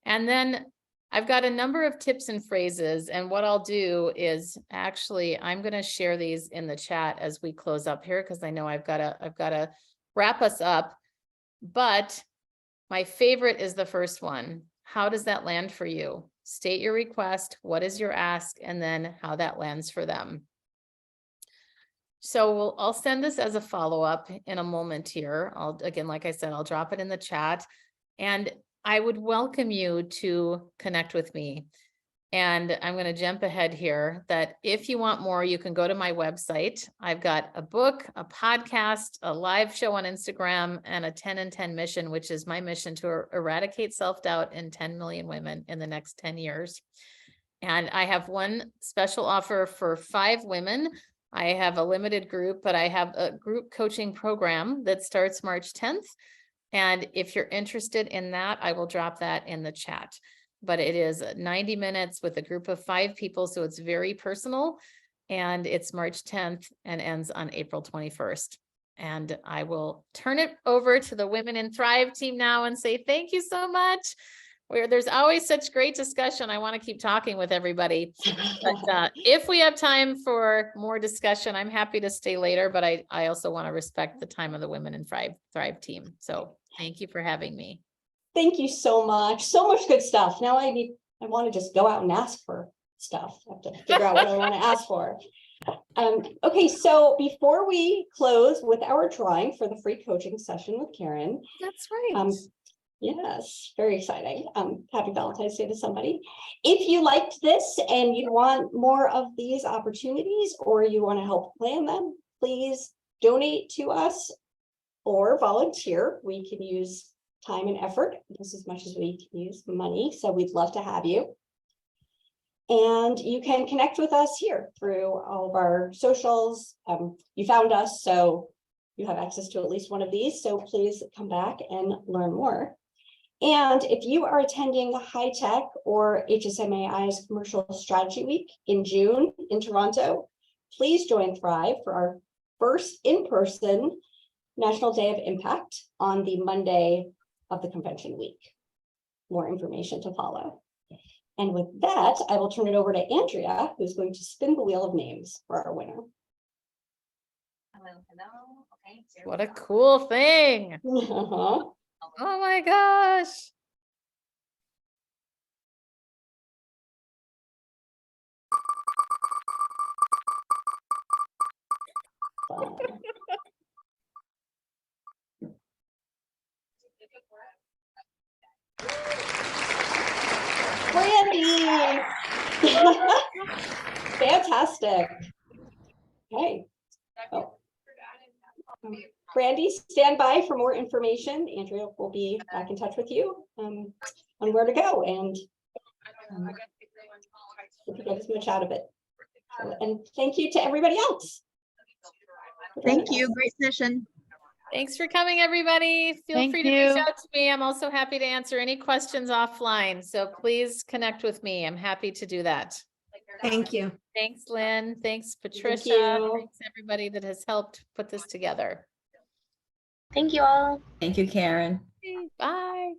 And then I've got a number of tips and phrases, and what I'll do is actually, I'm going to share these in the chat as we close up here, because I know I've got to wrap us up. But my favorite is the first one. How does that land for you? State your request. What is your ask? And then how that lands for them. So I'll send this as a follow-up in a moment here. Again, like I said, I'll drop it in the chat. And I would welcome you to connect with me. And I'm going to jump ahead here that if you want more, you can go to my website. I've got a book, a podcast, a live show on Instagram, and a 10 and 10 mission, which is my mission to eradicate self-doubt in 10 million women in the next 10 years. And I have one special offer for 5 women. I have a limited group, but I have a group coaching program that starts March 10th. And if you're interested in that, I will drop that in the chat. But it is 90 minutes with a group of 5 people. So it's very personal, and it's March 10th and ends on April 21st. And I will turn it over to the Women in Thrive team now and say, thank you so much. There's always such great discussion. I want to keep talking with everybody. But if we have time for more discussion, I'm happy to stay later, but I also want to respect the time of the Women in Thrive team. So thank you for having me. Thank you so much. So much good stuff. Now I want to just go out and ask for stuff. I have to figure out what I want to ask for. Okay, so before we close with our drawing for the free coaching session with Karen. That's right. Yes, very exciting. Happy Valentine's Day to somebody. If you liked this and you want more of these opportunities, or you want to help plan them, please donate to us or volunteer. We can use time and effort just as much as we can use money. So we'd love to have you. And you can connect with us here through all of our socials. You found us, so you have access to at least one of these. So please come back and learn more. And if you are attending High Tech or HSMAI's Commercial Strategy Week in June in Toronto, please join Thrive for our first in-person National Day of Impact on the Monday of the convention week. More information to follow. And with that, I will turn it over to Andrea, who's going to spin the wheel of names for our winner. Hello. Okay. What a cool thing. Oh my gosh. Brandy! Fantastic. Okay. Oh. Brandy, stand by for more information. Andrea will be back in touch with you on where to go and if you get as much out of it. So, and thank you to everybody else. Thank you. Great session. Thanks for coming, everybody. Feel Thank free to reach you. out to me. I'm also happy to answer any questions offline. So please connect with me. I'm happy to do that. Thank you. Thanks, Lynn. Thanks, Patricia. you. Thanks, everybody that has helped put this together. Thank you all. Thank you, Karen. Bye.